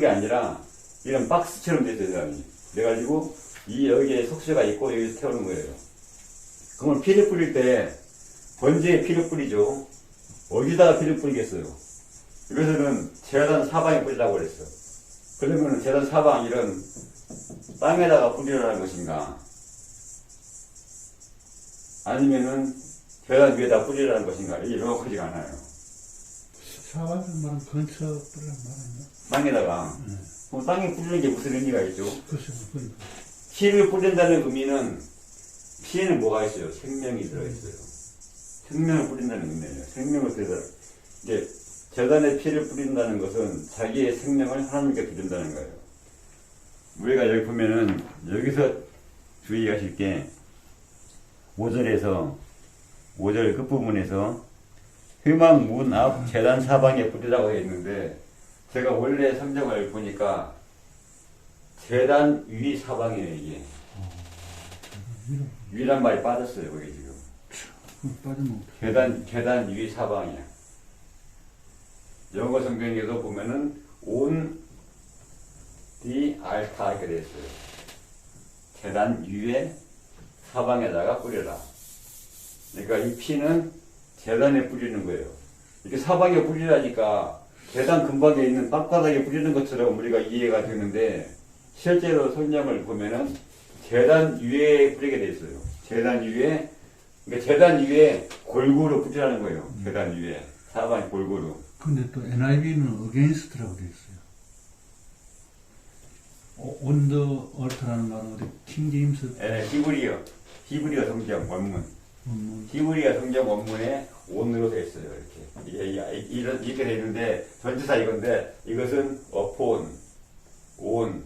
아니라 이런 박스처럼 되어 있어요. 그래가지고 여기에 석쇠가 있고 여기서 태우는 거예요. 그러면 피를 뿌릴 때 번제에 피를 뿌리죠. 어디다가 피를 뿌리겠어요? 여기서는 제단 사방에 뿌리라고 그랬어. 그러면 제단 사방 이런 땅에다가 뿌리라는 것인가? 아니면은 제단 위에다 뿌리라는 것인가? 이게 명확하지가 않아요. 사방을 말하면 근처 뿌리란 말이냐? 땅에다가. 그럼 땅에 뿌리는 게 무슨 의미가 있죠? 글쎄, 그러니까. 피를 뿌린다는 의미는 피에는 뭐가 있어요? 생명이 들어있어요. 생명을 뿌린다는 의미예요. 생명을 뿌린다. 이제 제단에 피를 뿌린다는 것은 자기의 생명을 하나님께 드린다는 거예요. 우리가 여기 보면은 여기서 주의하실 게 5절 끝부분에서 회막 문 앞 제단 사방에 뿌리라고 해 있는데 제가 원래 성경을 보니까 제단 위 사방이에요. 이게 위란 말이 빠졌어요. 거기 지금 빠지면 계단 위 사방이야. 영어 성경에도 보면은 on the altar 이렇게 되어 있어요. 계단 위에 사방에다가 뿌려라. 그러니까 이 피는 계단에 뿌리는 거예요. 이렇게 사방에 뿌리라니까 계단 근방에 있는 땅바닥에 뿌리는 것처럼 우리가 이해가 되는데 실제로 성경을 보면은 계단 위에 뿌리게 돼 있어요. 계단 위에, 그러니까 계단 위에 골고루 뿌리라는 거예요. 계단 위에 사방에 골고루. 근데 또 NIV는 against라고 돼 있어요. on the altar라는 말은 어디 킹 제임스 히브리어 성경 원문. 히브리어 성경 원문에 온으로 되어 있어요. 이렇게 되어 있는데 전치사 이건데 이것은 upon, on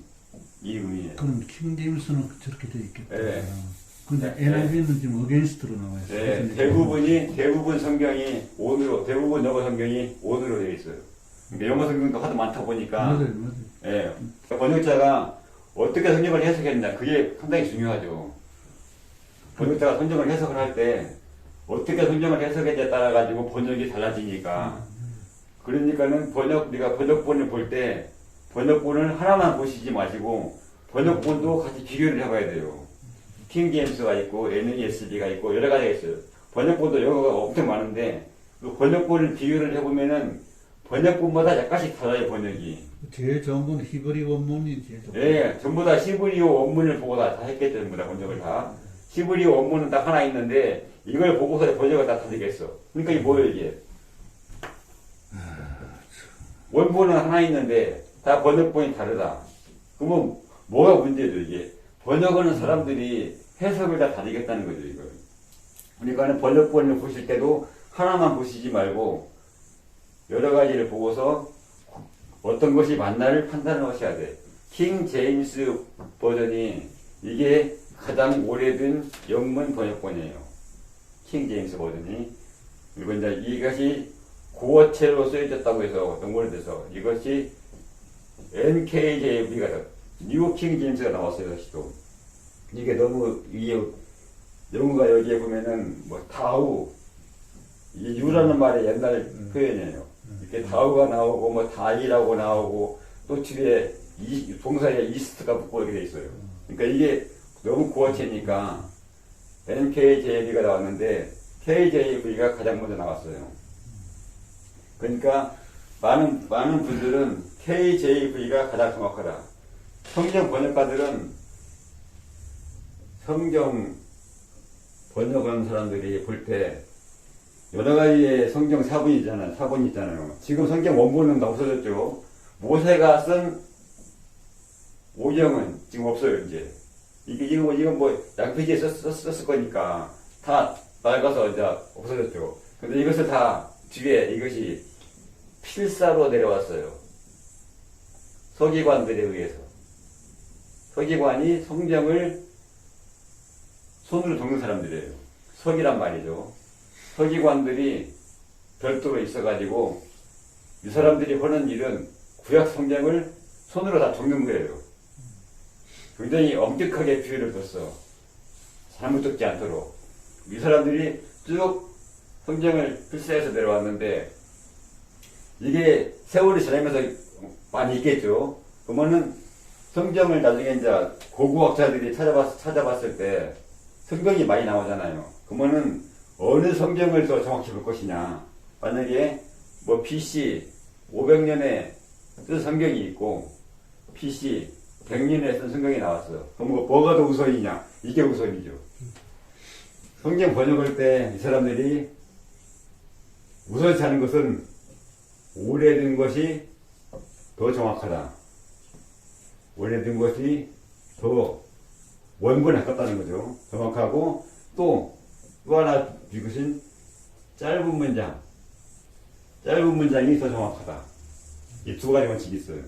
이 의미예요. 그럼 킹제임스는 저렇게 돼 있겠다. 네. 근데 네. NIV는 지금 어게인스트로 나와 있어요. 네, 대부분 성경이 온으로, 대부분 영어 성경이 온으로 되어 있어요. 근데 영어 성경도 하도 많다 보니까 맞아요. 예, 번역자가 어떻게 성경을 해석했냐 그게 상당히 중요하죠. 번역자가 성경을 해석을 할 때 어떻게 성경을 해석했냐에 따라 가지고 번역이 달라지니까 그러니까는 우리가 번역본을 볼 때 번역본을 하나만 보시지 마시고 번역본도 같이 비교를 해봐야 돼요. 킹제임스가 있고 NASB가 있고 여러 가지가 있어요. 번역본도 영어가 엄청 많은데 그 번역본을 비교를 해보면은 번역본마다 약간씩 달라요 번역이. 제일 좋은 건 히브리 원문이 제일 좋고. 예, 전부 다 히브리어 원문을 보고 다 했겠죠, 전부 다 번역을 다. 히브리어 원문은 딱 하나 있는데 이걸 보고서 번역을 다 다르겠어. 그러니까 이게 뭐예요 이게? 원본은 하나 있는데 다 번역본이 다르다. 그러면 뭐가 문제죠 이게? 번역하는 사람들이 해석을 다 다르겠다는 거죠 이걸. 그러니까 번역본을 보실 때도 하나만 보시지 말고 여러 가지를 보고서 어떤 것이 맞나를 판단하셔야 돼. 킹 제임스 버전이 이게 가장 오래된 영문 번역본이에요. 킹 제임스 버전이. 그리고 이제 이것이 고어체로 쓰여졌다고 해서 너무 오래돼서 이것이 NKJV가 뉴 킹 제임스가 나왔어요. 다시 또. 이게 너무 이게 영어가 여기에 보면은 뭐 다우 이 유라는 말의 옛날 표현이에요. 이렇게 다우가 나오고 뭐 다이라고 나오고 또 뒤에 동사에 이스트가 붙고 이렇게 돼 있어요. 그러니까 이게 너무 고어체니까 NKJV가 나왔는데 KJV가 가장 먼저 나왔어요. 그러니까 많은 분들은 KJV가 가장 정확하다. 성경 번역가들은 성경 번역하는 사람들이 볼 때 여러 가지의 성경 사본이 있잖아요. 지금 성경 원본은 다 없어졌죠. 모세가 쓴 오경은 지금 없어요, 이제. 이건 뭐 양피지에 썼을 거니까 다 낡아서 이제 없어졌죠. 근데 이것을 다 뒤에 이것이 필사로 내려왔어요. 서기관들에 의해서. 서기관이 성경을 손으로 적는 사람들이에요. 서기란 말이죠. 서기관들이 별도로 있어가지고 이 사람들이 하는 일은 구약 성경을 손으로 다 적는 거예요. 굉장히 엄격하게 표현을 뒀어. 잘못 적지 않도록. 이 사람들이 쭉 성경을 필사해서 내려왔는데 이게 세월이 지나면서 많이 있겠죠. 그러면은 성경을 나중에 이제 고고학자들이 찾아봤을 때 성경이 많이 나오잖아요. 그러면은 어느 성경을 더 정확히 볼 것이냐. 만약에 뭐 BC 500년에 쓴 성경이 있고 BC 100년에 쓴 성경이 나왔어요. 그럼 뭐가 더 우선이냐? 이게 우선이죠. 성경 번역할 때 이 사람들이 우선시 하는 것은 오래된 것이 더 정확하다. 오래된 것이 더 원본에 가깝다는 거죠. 정확하고 또 하나 이것은 짧은 문장이 더 정확하다. 이 두 가지 원칙이 있어요.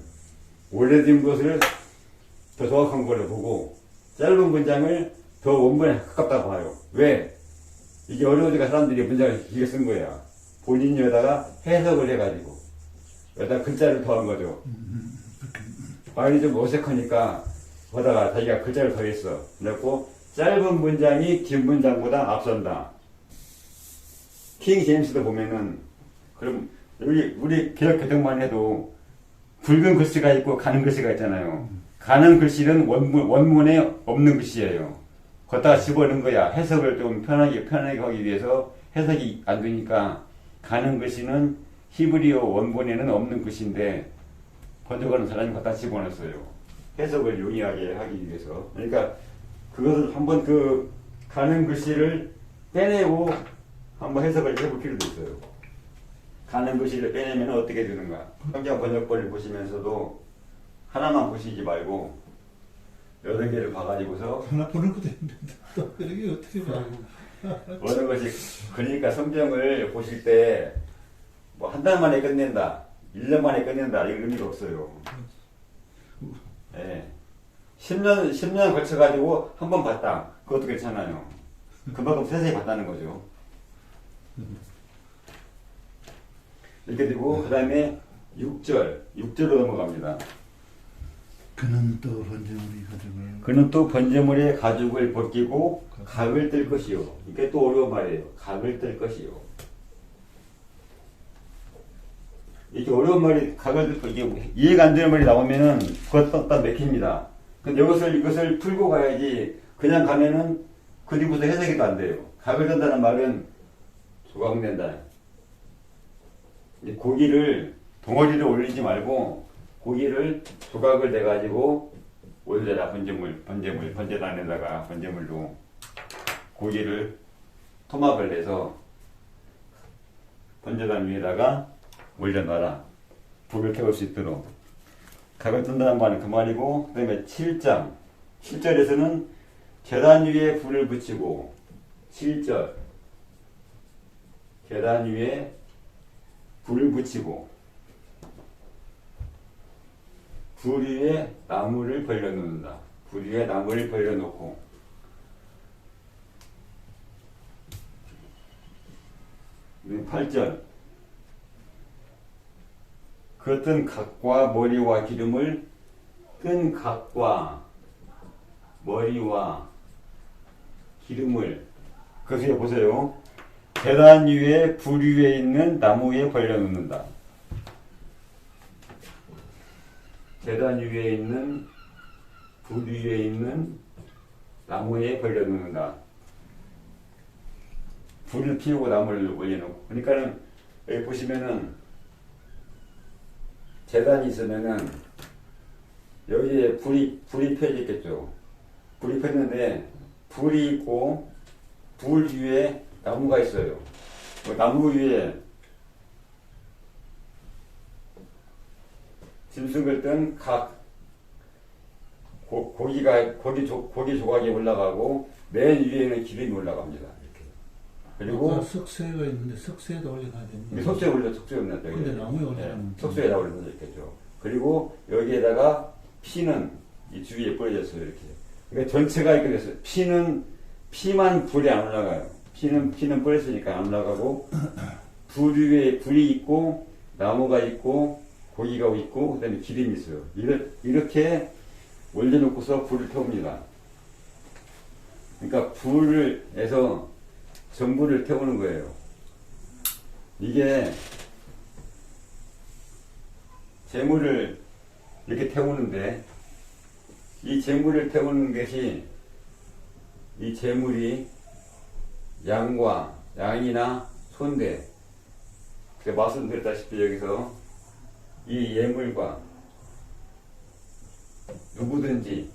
오래된 것을 더 정확한 걸로 보고 짧은 문장을 더 원본에 가깝다고 봐요. 왜? 이게 어려우니까 사람들이 문장을 길게 쓴 거야. 본인이 여기다가 해석을 해가지고 여기다 글자를 더한 거죠. 말이 좀 어색하니까 거기다가 자기가 글자를 더했어. 그래갖고 짧은 문장이 긴 문장보다 앞선다. 킹 제임스도 보면은 그럼 여기 우리 개혁 개정만 해도 굵은 글씨가 있고 가는 글씨가 있잖아요. 가는 글씨는 원문에 없는 글씨예요. 걷다가 집어넣은 거야. 해석을 좀 편하게 하기 위해서 해석이 안 되니까 가는 글씨는 히브리어 원본에는 없는 글씨인데 번역하는 사람이 갖다 집어넣었어요. 해석을 용이하게 하기 위해서. 그러니까 그것을 한번 그 가는 글씨를 빼내고 한번 해석을 해볼 필요도 있어요. 가는 글씨를 빼내면 어떻게 되는가. 성경 번역본을 보시면서도 하나만 보시지 말고 여러 개를 봐가지고서 하나 보는 것도 힘든데 또 그러게 어떻게 봐. 모든 것이 그러니까 성경을 보실 때 뭐 한 달 만에 끝낸다, 1년 만에 끝낸다 이런 의미가 없어요. 예. 10년 걸쳐가지고 한 번 봤다. 그것도 괜찮아요. 그만큼 세세히 봤다는 거죠. 이렇게 되고, 그 다음에 6절로 넘어갑니다. 그는 또 번제물이 가죽을 그는 또 번제물의 가죽을 벗기고 각을 뜰 것이요. 이게 또 어려운 말이에요. 각을 뜰 것이요. 이렇게 어려운 말이 각을 뜰 것이요. 이해가 안 되는 말이 나오면은 그것 딱 맥힙니다. 근데 이것을 풀고 가야지 그냥 가면은 그 뒤부터 해석이 안 돼요. 각을 뜬다는 말은 조각낸다. 고기를 덩어리를 올리지 말고 고기를 조각을 내가지고 올려라. 번제단에다가 번제물로 고기를 토막을 내서 번제단 위에다가 올려놔라. 불을 태울 수 있도록. 각을 뜬다는 말은 그 말이고, 그 다음에 7절에서는 계단 위에 불을 붙이고, 7절 계단 위에 불을 붙이고 불 위에 나무를 벌려놓는다. 불 위에 나무를 벌려놓고 8절 그 뜬 각과 머리와 기름을 뜬 각과 머리와 기름을 그것을 보세요. 계단 위에 불 위에 있는 나무에 벌려놓는다. 계단 위에 있는 불 위에 있는 나무에 벌려놓는다. 불을 피우고 나무를 올려놓고. 그러니까는 여기 보시면은 계단이 있으면은 여기에 불이 펴져 있겠죠. 불이 폈는데 불이 있고 불 위에 나무가 있어요. 그 나무 위에 짐승을 뜬 각 고기 조각이 올라가고 맨 위에는 기름이 올라갑니다. 이렇게. 그리고 석쇠가 있는데 석쇠에다 올려놔야 됩니다. 석쇠에 올렸죠. 근데 나무에 올려놓으면 석쇠에다 올려서 있겠죠. 그리고 여기에다가 피는 이 주위에 뿌려졌어요. 이렇게. 그러니까 전체가 이렇게 됐어요. 피만 불에 안 올라가요. 피는 뿌렸으니까 안 올라가고 불 위에 불이 있고 나무가 있고 고기가 있고 그다음에 기름이 있어요. 이렇게 올려놓고서 불을 태웁니다. 그러니까 불에서 전부를 태우는 거예요. 이게 재물을 이렇게 태우는데 이 재물을 태우는 것이 이 재물이 양이나 손대. 말씀드렸다시피 여기서 이 예물과 누구든지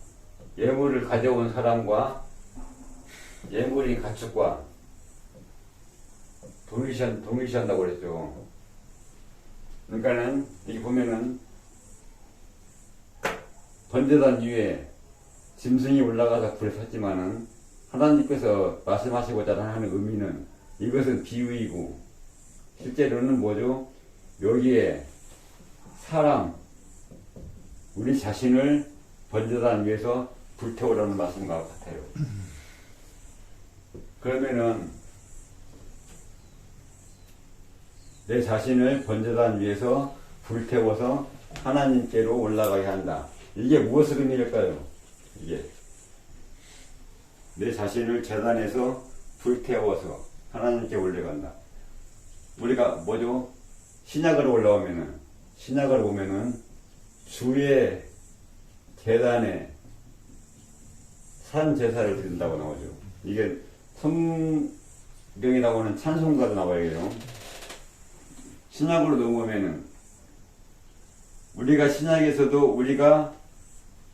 예물을 가져온 사람과 예물인 가축과 동일시한다고 그랬죠. 그러니까는 여기 보면은 번제단 위에 짐승이 올라가서 불에 탔지만은 하나님께서 말씀하시고자 하는 의미는 이것은 비유이고 실제로는 뭐죠? 여기에 사람, 우리 자신을 번제단 위에서 불태우라는 말씀과 같아요. 그러면은 내 자신을 번제단 위에서 불태워서 하나님께로 올라가게 한다. 이게 무엇을 의미할까요? 이게 내 자신을 제단에서 불태워서 하나님께 올려간다. 우리가 뭐죠? 신약으로 보면은 주의 제단에 산 제사를 드린다고 나오죠. 이게 성경에 나오는 찬송가도 나와요. 신약으로 넘어오면은 우리가 신약에서도 우리가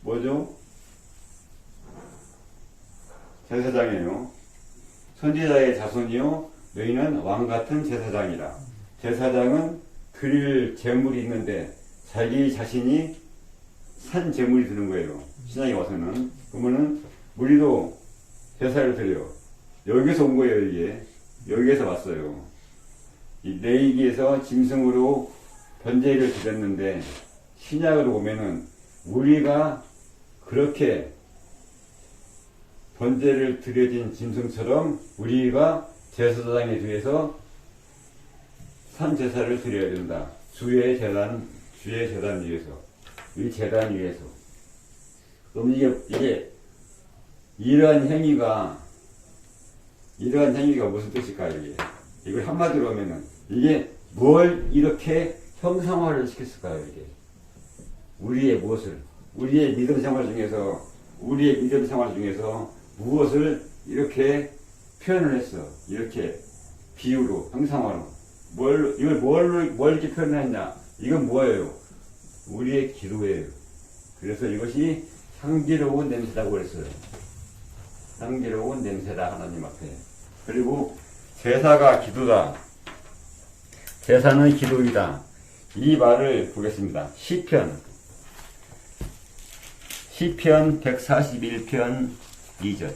뭐죠? 제사장이에요. 선지자의 자손이요 너희는 왕같은 제사장이라. 제사장은 드릴 제물이 있는데 자기 자신이 산 제물이 드는 거예요. 신약에 와서는. 그러면은 우리도 제사를 드려요. 여기서 온 거예요, 이게. 여기에서 왔어요. 이 레위기에서 짐승으로 번제를 드렸는데, 신약으로 보면은, 우리가 그렇게 번제를 드려진 짐승처럼, 우리가 제사장에 대해서 산제사를 드려야 된다. 주의 재단 위해서. 이 재단 위해서. 그럼 이게, 이러한 행위가 무슨 뜻일까요, 이게? 이걸 한마디로 하면은, 이게 뭘 이렇게 형상화를 시켰을까요, 이게? 우리의 믿음 생활 중에서, 무엇을 이렇게 표현을 했어. 이렇게 비유로, 형상화로. 이걸 뭘 이렇게 표현을 했냐? 이건 뭐예요? 우리의 기도예요. 그래서 이것이 향기로운 냄새라고 그랬어요. 향기로운 냄새다, 하나님 앞에. 그리고 제사가 기도다. 제사는 기도이다. 이 말을 보겠습니다. 시편 141편 2절.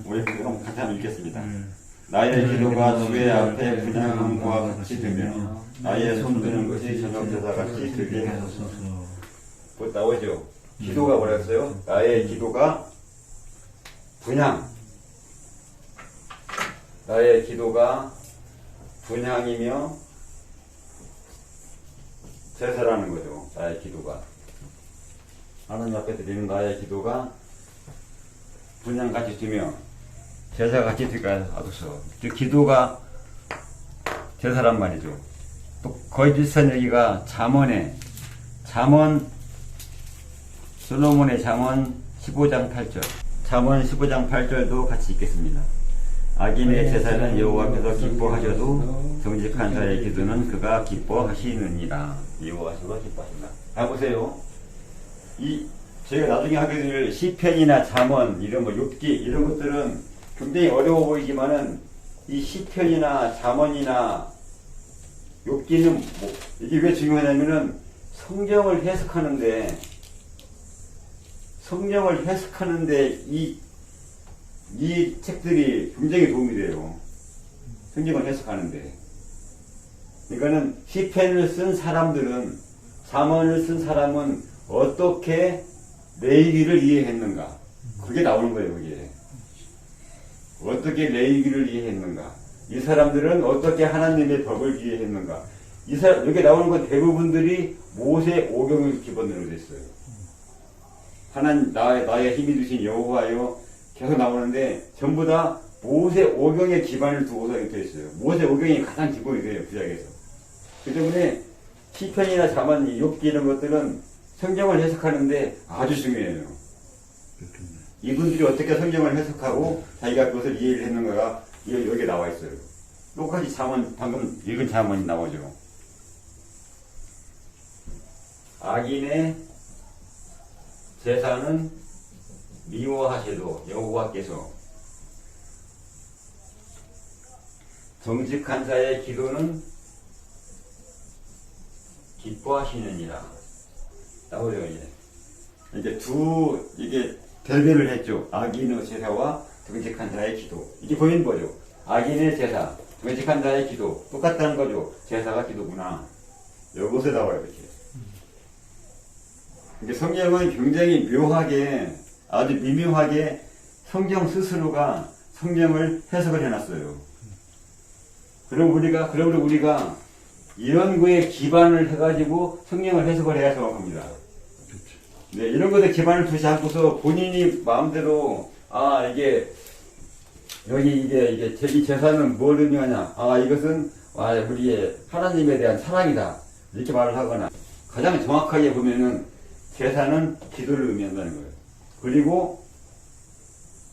우리 그럼 같이 한번 읽겠습니다. 나의 기도가 주의 앞에 분향함과 같이 되며 나의 손드는 것이 저녁 제사 같이 되게 하소서. 뭐 나오죠? 기도가 뭐라 했어요? 나의 기도가 나의 기도가 분향이며 제사라는 거죠. 나의 기도가. 하나님 앞에 드리는 나의 기도가 분향같이 되며 제사같이 되게 하소서. 기도가 제사란 말이죠. 또 거의 비슷한 얘기가 솔로몬의 잠언 15장 8절. 잠언 15장 8절도 같이 읽겠습니다. 악인의 제사는 여호와께서 기뻐하셔도 정직한 자의 기도는 그가 기뻐하시느니라. 여호와께서 기뻐하신다. 보세요. 저희가 나중에 하게 될 시편이나 잠언, 이런 욥기 이런 것들은 굉장히 어려워 보이지만은 이 시편이나 잠언이나 욥기는 이게 왜 중요하냐면은 성경을 해석하는데 이 책들이 굉장히 도움이 돼요. 성경을 해석하는데. 그러니까는 시편을 쓴 사람들은, 잠언을 쓴 사람은 어떻게 레위기를 이해했는가? 그게 나오는 거예요, 그게. 어떻게 레위기를 이해했는가? 이 사람들은 어떻게 하나님의 법을 이해했는가? 여기 나오는 건 대부분들이 모세 오경을 기본으로 됐어요. 하나님, 나의 힘이 주신 여호와여 계속 나오는데 전부 다 모세 오경의 기반을 두고서 이렇게 있어요. 모세 오경이 가장 기본이 돼요, 구약에서. 그 때문에 시편이나 잠언, 욥기 이런 것들은 성경을 해석하는데 아주 중요해요. 이분들이 어떻게 성경을 해석하고 자기가 그것을 이해를 했는가가 여기에 나와 있어요. 똑같이 잠언, 방금 읽은 잠언이 나오죠. 악인의 제사는 미워하셔도 여호와께서 정직한 자의 기도는 기뻐하시느니라. 나오죠, 이제. 이게 대별을 했죠. 악인의 제사와 정직한 자의 기도. 이게 보이는 거죠. 악인의 제사, 정직한 자의 기도. 똑같다는 거죠. 제사가 기도구나. 여기서 나와요, 이렇게. 성경은 굉장히 묘하게, 아주 미묘하게 성경 스스로가 성경을 해석을 해놨어요. 그럼 우리가 이런 거에 기반을 해가지고 성경을 해석을 해야 정확합니다. 네, 이런 것에 기반을 두지 않고서 본인이 마음대로, 이 제사는 뭘 의미하냐. 이것은, 우리의 하나님에 대한 사랑이다. 이렇게 말을 하거나, 가장 정확하게 보면은, 제사는 기도를 의미한다는 거예요. 그리고,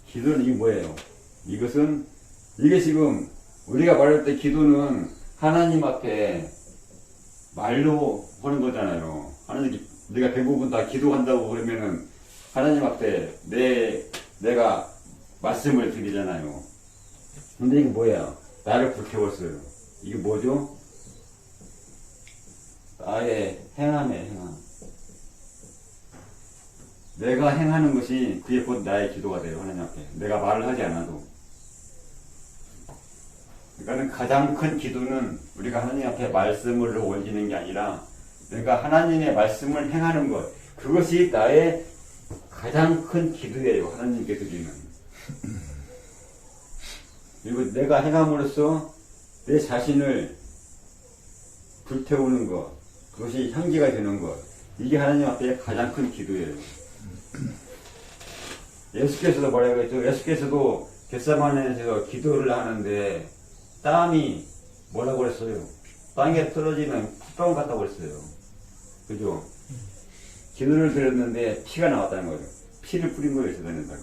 기도는 이게 뭐예요? 이게 지금, 우리가 말할 때 기도는 하나님 앞에 말로 하는 거잖아요. 우리가 대부분 다 기도한다고 그러면은 하나님 앞에 내가 말씀을 드리잖아요. 근데 이게 뭐야? 나를 불태웠어요. 이게 뭐죠? 나의 행함. 내가 행하는 것이 그게 곧 나의 기도가 돼요, 하나님 앞에. 내가 말을 하지 않아도. 그러니까 가장 큰 기도는 우리가 하나님 앞에 말씀을 올리는 게 아니라 내가 하나님의 말씀을 행하는 것, 그것이 나의 가장 큰 기도예요. 하나님께 드리는. 그리고 내가 행함으로써 내 자신을 불태우는 것, 그것이 향기가 되는 것, 이게 하나님 앞에 가장 큰 기도예요. 예수께서도 뭐라고 했죠? 예수께서도 겟세마네에서 기도를 하는데 땀이 뭐라고 그랬어요? 땅에 떨어지는 핏방울 같다고 그랬어요. 그죠? 기도를 드렸는데 피가 나왔다는 거죠. 피를 뿌린 거예요, 재단에다가.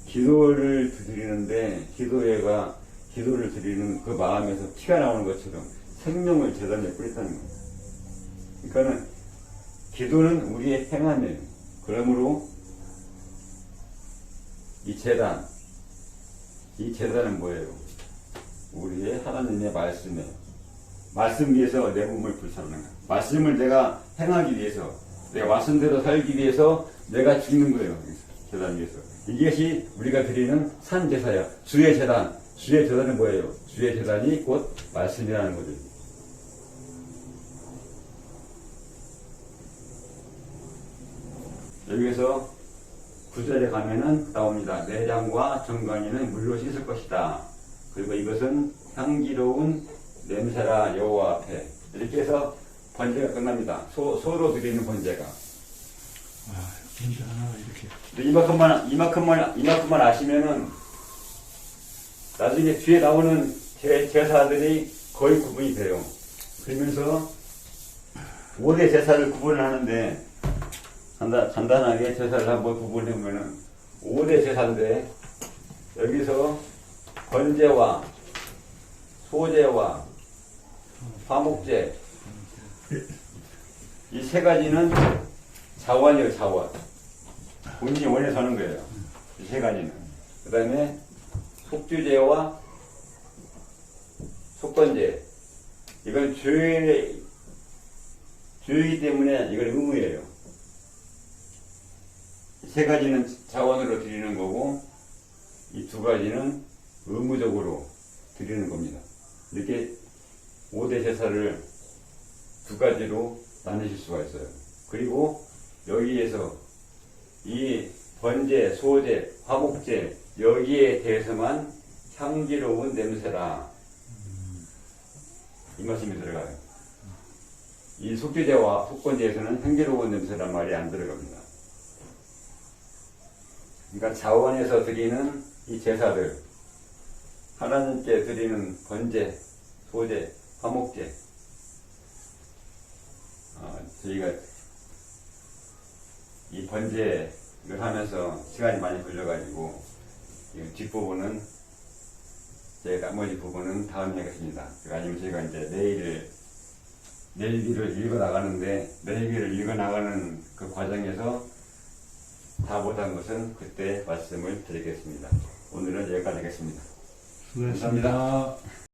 기도를 드리는데 기도를 드리는 그 마음에서 피가 나오는 것처럼 생명을 재단에 뿌렸다는 거예요. 그러니까는 기도는 우리의 행함이에요. 그러므로 이 재단은 뭐예요? 우리의 하나님의 말씀 위해서 내 몸을 불사르는 거예요. 말씀을 내가 행하기 위해서, 내가 말씀대로 살기 위해서 내가 죽는 거예요. 재단 위해서. 이것이 우리가 드리는 산제사야. 주의 재단은 뭐예요? 주의 재단이 곧 말씀이라는 거죠. 여기에서 9절에 가면은 나옵니다. 내장과 정관이는 물로 씻을 것이다. 그리고 이것은 향기로운 냄새라 여호와 앞에. 이렇게 해서 번제가 끝납니다. 소로 드리는 번제가. 문제 하나가 이렇게. 이만큼만 아시면은 나중에 뒤에 나오는 제사들이 거의 구분이 돼요. 그러면서 5대 제사를 구분을 하는데 간단하게 제사를 한번 구분해보면은 5대 제사인데 여기서 번제와 소제와 화목제 이 세 가지는 자원이에요. 자원. 본인이 원해서 하는 거예요. 이 세 가지는. 그 다음에 속주제와 속건제. 이건 죄이기 때문에 이걸 의무예요. 세 가지는 자원으로 드리는 거고 이 두 가지는 의무적으로 드리는 겁니다. 이렇게 5대 제사를 두 가지로 나누실 수가 있어요. 그리고 여기에서 이 번제, 소제, 화목제 여기에 대해서만 향기로운 냄새라 이 말씀이 들어가요. 이 속죄제와 속건제에서는 향기로운 냄새란 말이 안 들어갑니다. 그러니까 자원에서 드리는 이 제사들, 하나님께 드리는 번제, 소제, 화목제, 저희가 이 번제를 하면서 시간이 많이 걸려가지고 뒷부분은 나머지 부분은 다음에 하겠습니다. 아니면 저희가 이제 내일기를 읽어 나가는데 내일기를 읽어 나가는 그 과정에서 다 못한 것은 그때 말씀을 드리겠습니다. 오늘은 여기까지 하겠습니다. 수고하셨습니다. 감사합니다.